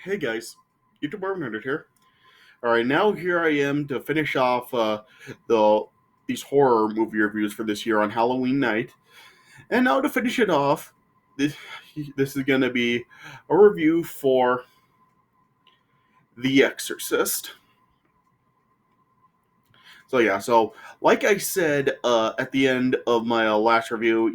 Hey guys, YouTube Bourbon Hunter here. All right, now here I am to finish off the these horror movie reviews for this year on Halloween night, and now to finish it off, this is going to be a review for The Exorcist. So like I said at the end of my last review,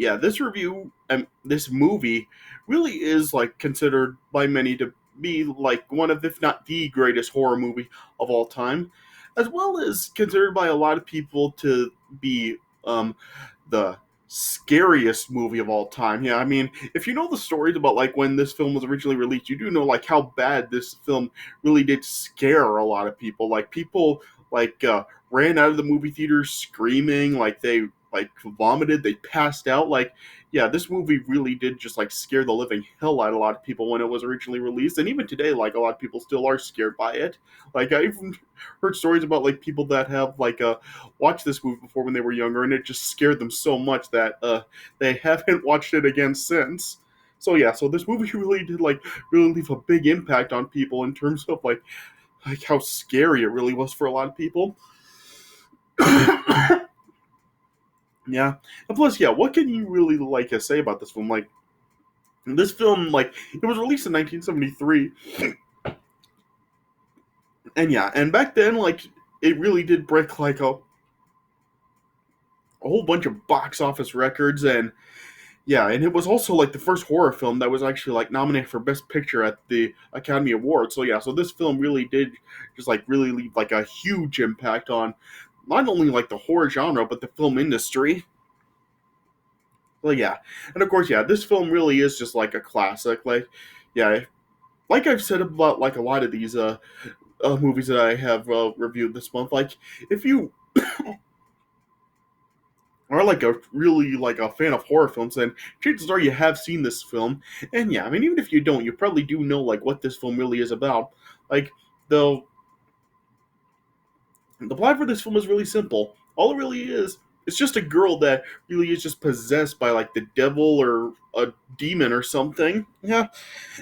this movie really is like considered by many to be like one of, if not the greatest horror movie of all time, as well as considered by a lot of people to be the scariest movie of all time. Yeah, I mean, if you know the stories about like when this film was originally released, you do know like how bad this film really did scare a lot of people. Like people like ran out of the movie theater screaming, like they like vomited, they passed out. Like, yeah, this movie really did just like scare the living hell out of a lot of people when it was originally released, and even today, like a lot of people still are scared by it. Like I've heard stories about like people that have like watched this movie before when they were younger, and it just scared them so much that they haven't watched it again since. So this movie really did like really leave a big impact on people in terms of like how scary it really was for a lot of people. Yeah, and plus, yeah, what can you really like say about this film? Like this film, like it was released in 1973, and yeah, and back then, like it really did break like a whole bunch of box office records, and yeah, and it was also like the first horror film that was actually like nominated for Best Picture at the Academy Awards. So yeah, so this film really did just like really leave like a huge impact on not only like the horror genre but the film industry. Well, yeah, and of course, yeah, this film really is just like a classic. Like, yeah, like I've said about like a lot of these movies that I have reviewed this month. Like, if you are like a really like a fan of horror films, then chances are you have seen this film. And yeah, I mean, even if you don't, you probably do know like what this film really is about. Like the the plot for this film is really simple. All it really is, it's just a girl that really is just possessed by like the devil or a demon or something. Yeah,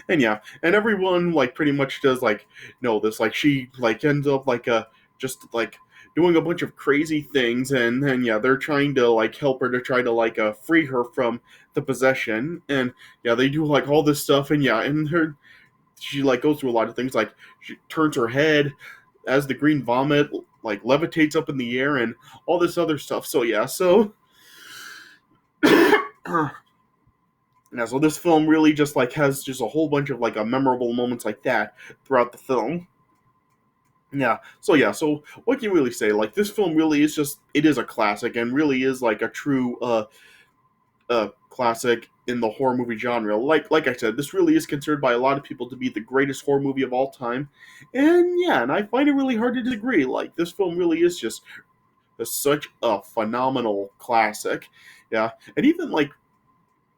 and everyone like pretty much does like know this. Like she like ends up like just like doing a bunch of crazy things, and then yeah, they're trying to like help her to try to like free her from the possession, and yeah, they do like all this stuff, and yeah, and her she like goes through a lot of things. Like she turns her head as the green vomit like levitates up in the air and all this other stuff. So yeah, so yeah, so this film really just like has just a whole bunch of like memorable moments like that throughout the film. So what can you really say? Like this film really is just it is a classic and really is like a true classic in the horror movie genre. Like I said, this really is considered by a lot of people to be the greatest horror movie of all time. And yeah, and I find it really hard to disagree. Like this film really is just such a phenomenal classic. Yeah, and even like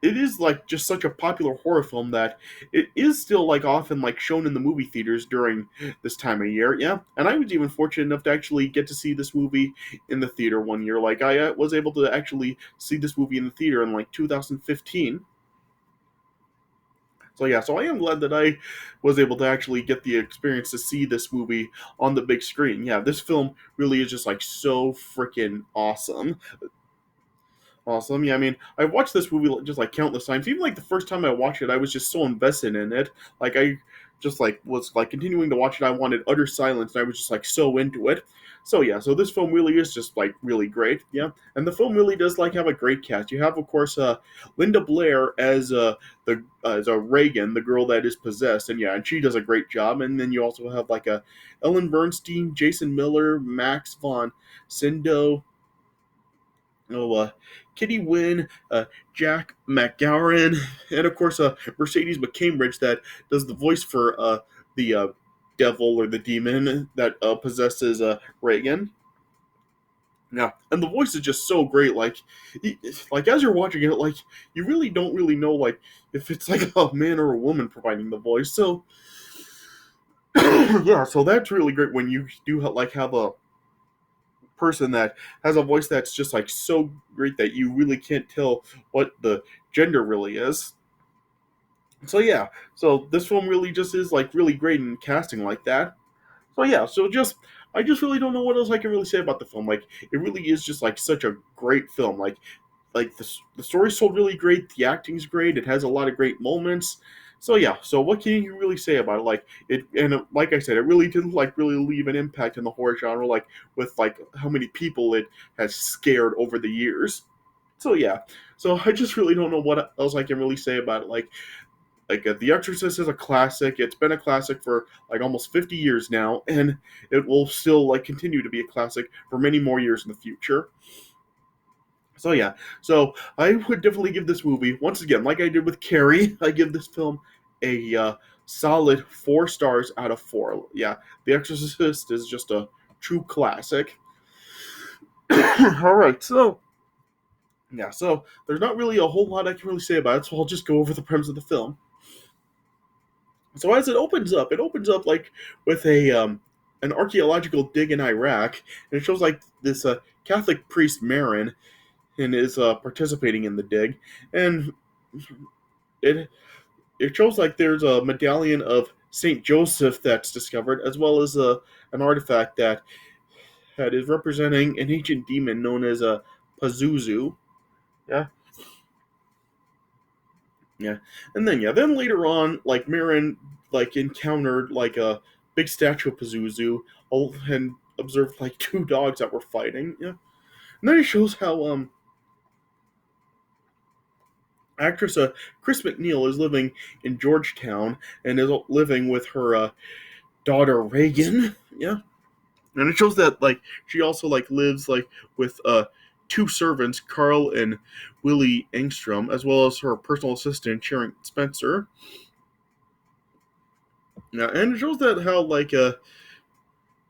it is like just such a popular horror film that it is still like often like shown in the movie theaters during this time of year. Yeah, and I was even fortunate enough to actually get to see this movie in the theater one year. Like I was able to actually see this movie in the theater in like 2015. So yeah, so I am glad that I was able to actually get the experience to see this movie on the big screen. Yeah, this film really is just like so freaking awesome. Awesome. Yeah, I mean, I've watched this movie just like countless times. Even like the first time I watched it, I was just so invested in it. Like I just like was like continuing to watch it. I wanted utter silence, and I was just like so into it. So yeah, so this film really is just like really great. Yeah, and the film really does like have a great cast. You have of course Linda Blair as the as a Reagan, the girl that is possessed, and yeah, and she does a great job. And then you also have like a Ellen Bernstein, Jason Miller, Max von Sydow. Oh, Kitty Wynn, Jack McGowan, and of course Mercedes McCambridge that does the voice for the devil or the demon that possesses Reagan. Yeah, and the voice is just so great. Like as you're watching it, like you really don't really know like if it's like a man or a woman providing the voice. So yeah, so that's really great when you do like have a person that has a voice that's just like so great that you really can't tell what the gender really is. So yeah, so this film really just is like really great in casting like that. So yeah, so just I just really don't know what else I can really say about the film. Like it really is just like such a great film. Like the story's told really great, the acting's great, it has a lot of great moments. So yeah, so what can you really say about it? Like it, and like I said, it really did like really leave an impact in the horror genre, like with like how many people it has scared over the years. So yeah, so I just really don't know what else I can really say about it. The Exorcist is a classic. It's been a classic for like almost 50 years now, and it will still like continue to be a classic for many more years in the future. So yeah, so I would definitely give this movie once again, like I did with Carrie. I give this film a solid 4 stars out of 4. Yeah, The Exorcist is just a true classic. All right, so yeah, so there's not really a whole lot I can really say about it, so I'll just go over the premise of the film. So as it opens up like with a an archaeological dig in Iraq, and it shows like this Catholic priest Marin and is participating in the dig, and it it shows like there's a medallion of Saint Joseph that's discovered, as well as an artifact that is representing an ancient demon known as a Pazuzu. Yeah, yeah, and then yeah, then later on, like Marin like encountered like a big statue of Pazuzu, and observed like 2 dogs that were fighting. Yeah, and then it shows how actress Chris McNeil is living in Georgetown and is living with her daughter Reagan. Yeah, and it shows that like she also like lives like with 2 servants, Carl and Willie Engstrom, as well as her personal assistant Sharon Spencer. Yeah, and it shows that how like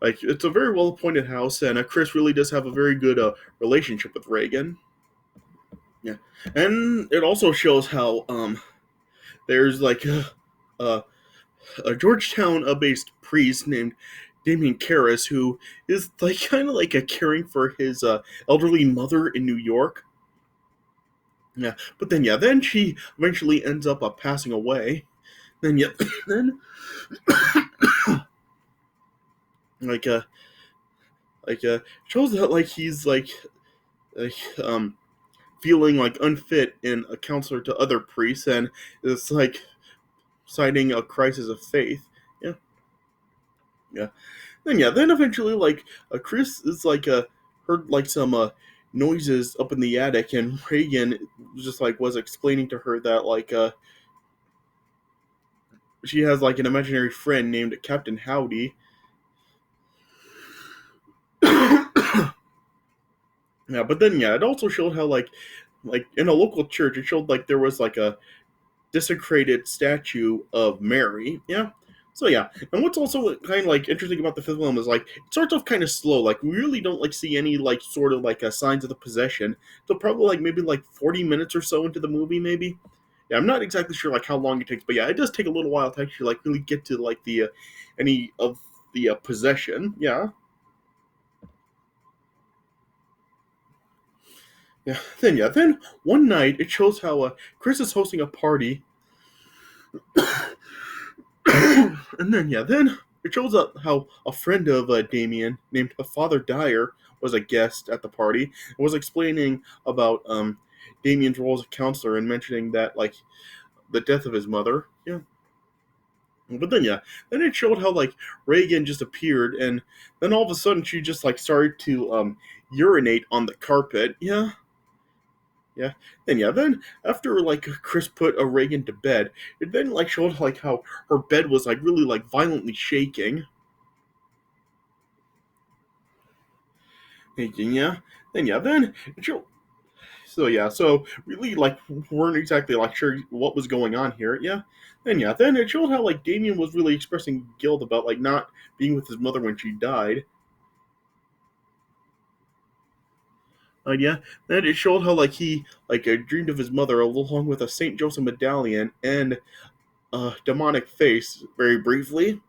it's a very well appointed house, and Chris really does have a very good relationship with Reagan. Yeah, and it also shows how there's like a, a Georgetown based priest named Damien Karras who is like kind of like a caring for his elderly mother in New York. Yeah, but then yeah, then she eventually ends up passing away. Then yeah, then like shows that like he's like feeling like unfit and a counselor to other priests, and it's like citing a crisis of faith. Yeah, yeah. Then yeah, then eventually like Chris is like heard like some noises up in the attic, and Reagan just like was explaining to her that like she has like an imaginary friend named Captain Howdy. Yeah, but then yeah, it also showed how like in a local church, it showed like there was like a desecrated statue of Mary. Yeah. So yeah, and what's also kind of like interesting about the film is like it starts off kind of slow. Like we really don't like see any like sort of like signs of the possession. So probably like maybe like 40 minutes or so into the movie, maybe. Yeah, I'm not exactly sure like how long it takes, but yeah, it does take a little while to actually like really get to like the any of the possession. Yeah, then one night it shows how Chris is hosting a party. And then yeah, then it shows up how a friend of Damien named Father Dyer was a guest at the party and was explaining about Damien's role as a counselor and mentioning that like the death of his mother. Yeah. But then yeah, then it showed how like Reagan just appeared, and then all of a sudden she just like started to urinate on the carpet. Yeah. Yeah. Then yeah, then after like Chris put a Reagan to bed, it then like showed like how her bed was like really like violently shaking. Thinking, yeah. Then yeah, then it showed. So yeah, so really like weren't exactly like sure what was going on here. Yeah. Then yeah, then it showed how like Damien was really expressing guilt about like not being with his mother when she died. Yeah. Then it showed how like he like dreamed of his mother along with a Saint Joseph medallion and a demonic face very briefly.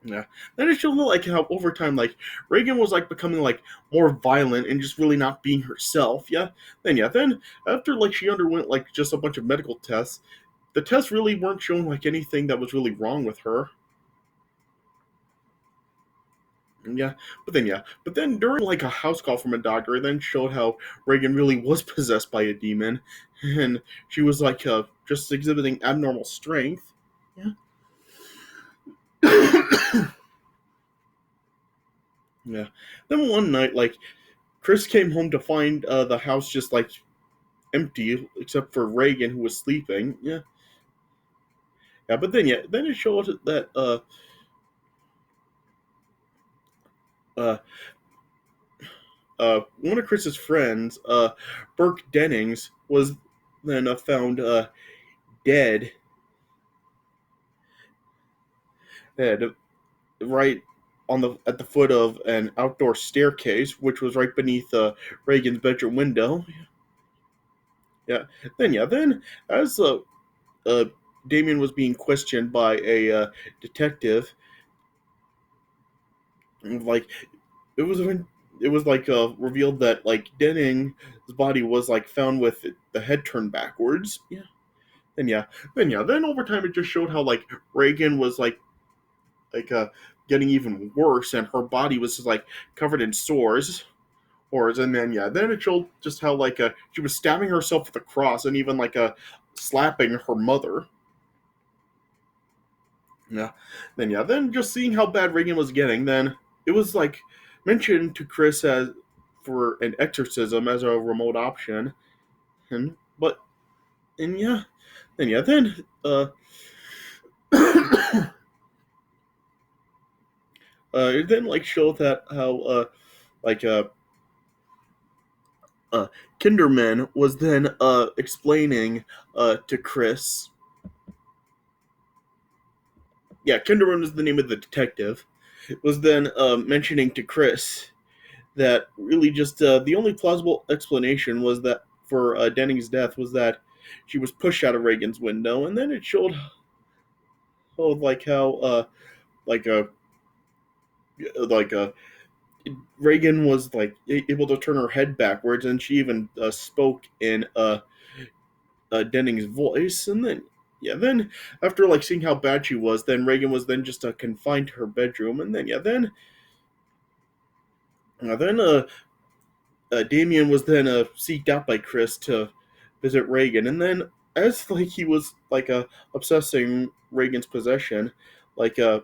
Yeah. Then it showed like how over time like Reagan was like becoming like more violent and just really not being herself. Yeah. Then after like she underwent like just a bunch of medical tests, the tests really weren't showing like anything that was really wrong with her. Yeah, but then during like a house call from a doctor, it then showed how Reagan really was possessed by a demon, and she was like just exhibiting abnormal strength. Yeah, yeah. Then one night, like Chris came home to find the house just like empty, except for Reagan who was sleeping. Yeah, yeah. But then it showed that uh one of Chris's friends, Burke Dennings, was then found dead, dead right on the at the foot of an outdoor staircase, which was right beneath Reagan's bedroom window. Yeah. Then as uh, Damien was being questioned by a detective, like it was it was like revealed that like Denning's body was like found with the head turned backwards. Yeah. Then yeah, then over time it just showed how like Reagan was like getting even worse, and her body was just like covered in sores. And then then it showed just how like she was stabbing herself with a cross, and even like slapping her mother. Yeah, then just seeing how bad Reagan was getting, then it was like mentioned to Chris as for an exorcism as a remote option, and but and then it then like showed that how like uh, Kinderman was then explaining to Chris. Yeah, Kinderman was the name of the detective. Was then mentioning to Chris that really just the only plausible explanation was that for Denning's death was that she was pushed out of Reagan's window, and then it showed like how like a like a Reagan was like able to turn her head backwards, and she even spoke in Denning's voice, and then then after like seeing how bad she was, then Reagan was then just confined to her bedroom, and then then Damien was then seeked out by Chris to visit Reagan, and then as like he was like obsessing Reagan's possession, like uh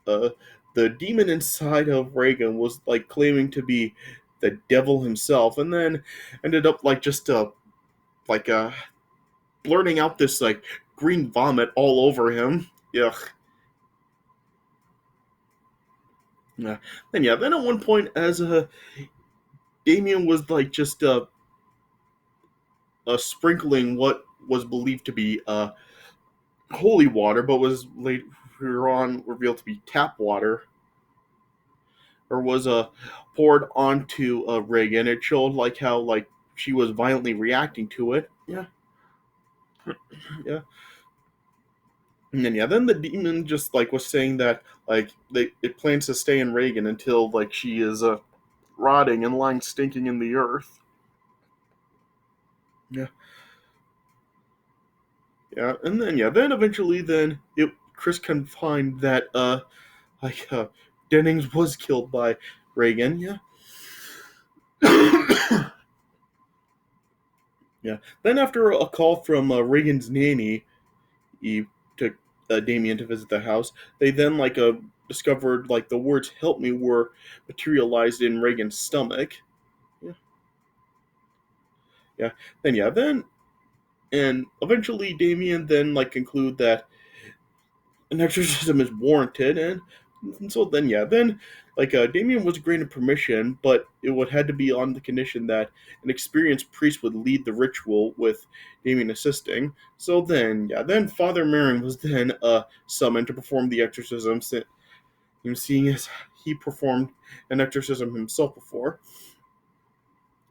the demon inside of Reagan was like claiming to be the devil himself, and then ended up like just like blurting out this like green vomit all over him. Yeah. Yeah. Then at one point, as Damien was like just sprinkling what was believed to be holy water, but was later on revealed to be tap water, or was poured onto Reagan. It showed like how like she was violently reacting to it. Yeah, yeah. And then then the demon just like was saying that like it plans to stay in Reagan until like she is rotting and lying stinking in the earth. Yeah, yeah. And then then eventually then it Chris can find that like Dennings was killed by Reagan. Yeah. Yeah. Then after a call from Reagan's nanny, he took Damien to visit the house. They then like discovered like the words "help me" were materialized in Reagan's stomach. Yeah. Yeah. Then and eventually Damien then like conclude that an exorcism is warranted, and so then then like Damien was granted permission, but it would had to be on the condition that an experienced priest would lead the ritual with Damien assisting. So then then Father Merrin was then summoned to perform the exorcism, seeing as he performed an exorcism himself before.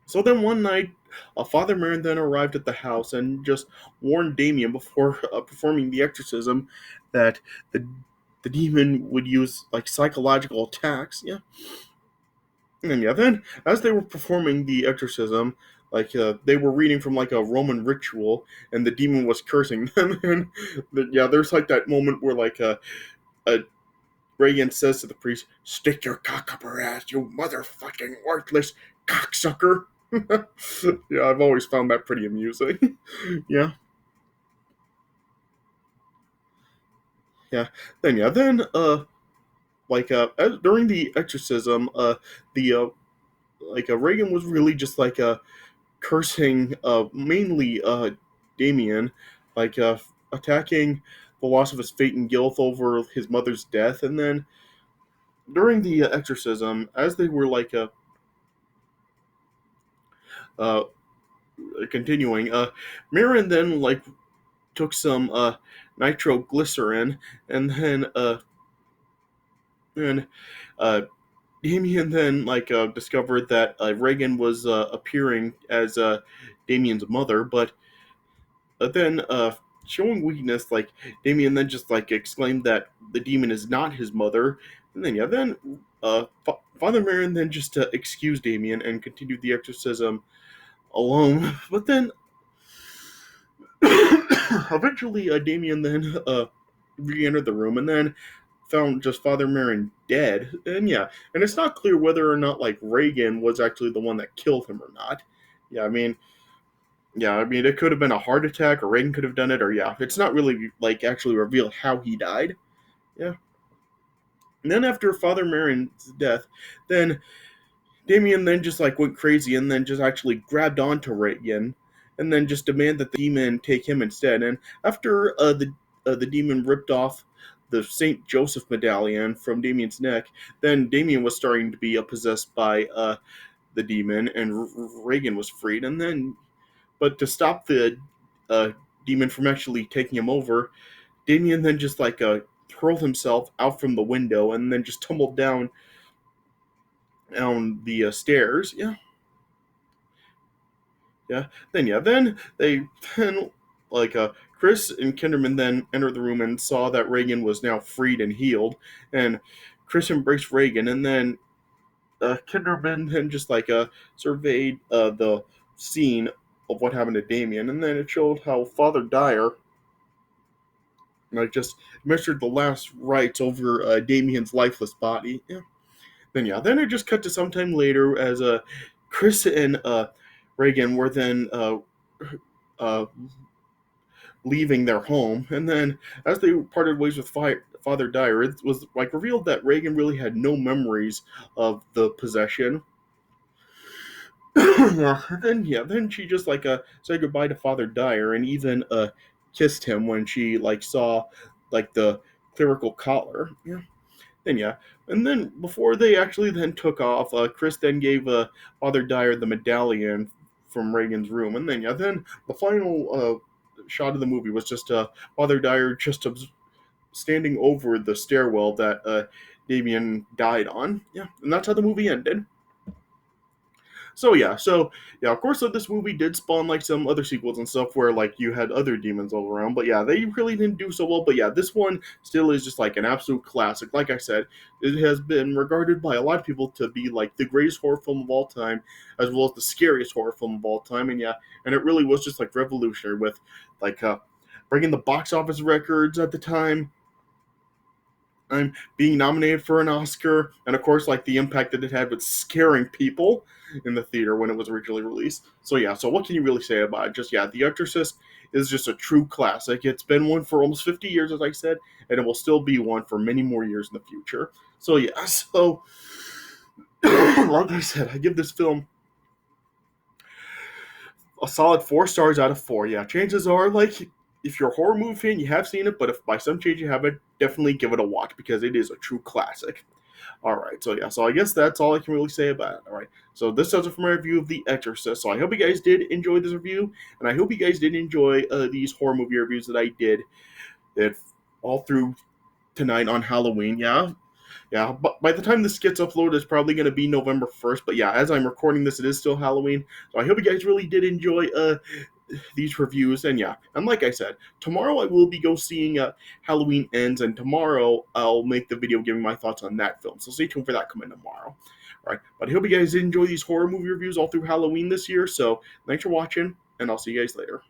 So then one night, Father Merrin then arrived at the house and just warned Damien before performing the exorcism that the the demon would use like psychological attacks. Yeah, and then as they were performing the exorcism, like they were reading from like a Roman ritual, and the demon was cursing them. And yeah, there's like that moment where like uh, Reagan says to the priest, "Stick your cock up her ass, you motherfucking worthless cocksucker." Yeah, I've always found that pretty amusing. Yeah, yeah. Then like during the exorcism, the Reagan was really just like cursing mainly Damien, like attacking the loss of his fate and guilt over his mother's death. And then during the exorcism, as they were like uh, continuing, Marin then like took some nitroglycerin, and then and uh, Damien then like discovered that Reagan was appearing as Damien's mother, but then showing weakness, like Damien then just like exclaimed that the demon is not his mother, and then Father Marin then just excused Damien and continued the exorcism alone. But then eventually, Damien then re-entered the room and then found just Father Marin dead. And yeah, and it's not clear whether or not like Reagan was actually the one that killed him or not. Yeah, I mean, it could have been a heart attack, or Reagan could have done it, or yeah, it's not really like actually revealed how he died. Yeah, and then after Father Marin's death, then Damien then just like went crazy and then just actually grabbed onto Reagan, and then just demanded that the demon take him instead. And after the demon ripped off the Saint Joseph medallion from Damien's neck, then Damien was starting to be possessed by the demon, and Reagan was freed. And then, but to stop the uh, demon from actually taking him over, Damien then just like hurled himself out from the window and then just tumbled down the stairs. Yeah, then they then like Chris and Kinderman then entered the room and saw that Reagan was now freed and healed, and Chris embraced Reagan, and then Kinderman then just like surveyed the scene of what happened to Damien, and then it showed how Father Dyer like just administered the last rites over Damien's lifeless body. Yeah. Then it just cut to sometime later as Chris and Reagan were then uh, leaving their home, and then as they parted ways with Father Dyer, it was like revealed that Reagan really had no memories of the possession. Then she just like said goodbye to Father Dyer and even kissed him when she like saw like the clerical collar. Yeah. Then yeah, and then before they actually then took off, Chris then gave Father Dyer the medallion from Reagan's room, and then the final shot of the movie was just Father Dyer just standing over the stairwell that Damien died on. Yeah, and that's how the movie ended. So yeah, of course, this movie did spawn like some other sequels and stuff where like you had other demons all around, but yeah, they really didn't do so well. But yeah, this one still is just like an absolute classic. Like I said, it has been regarded by a lot of people to be like the greatest horror film of all time, as well as the scariest horror film of all time. And yeah, and it really was just like revolutionary with like breaking the box office records at the time. I'm being nominated for an Oscar, and of course, like the impact that it had with scaring people in the theater when it was originally released. So yeah, so what can you really say about it? Just yeah, The Exorcist is just a true classic. It's been one for almost 50 years, as I said, and it will still be one for many more years in the future. So yeah, so like I said, I give this film a solid 4 stars out of 4. Yeah, chances are like if you're a horror movie fan, you have seen it, but if by some change you haven't, definitely give it a watch because it is a true classic. All right, so yeah, so I guess that's all I can really say about it. All right, so this does it for my review of The Exorcist. So I hope you guys did enjoy this review, and I hope you guys did enjoy these horror movie reviews that I did it all through tonight on Halloween. Yeah, but by the time this gets uploaded, it's probably going to be November 1st. But yeah, as I'm recording this, it is still Halloween. So I hope you guys really did enjoy these reviews. And yeah, and like I said, tomorrow I will be go seeing Halloween Ends, and tomorrow I'll make the video giving my thoughts on that film. So stay tuned for that coming tomorrow. All right, but I hope you guys enjoy these horror movie reviews all through Halloween this year. So thanks for watching, and I'll see you guys later.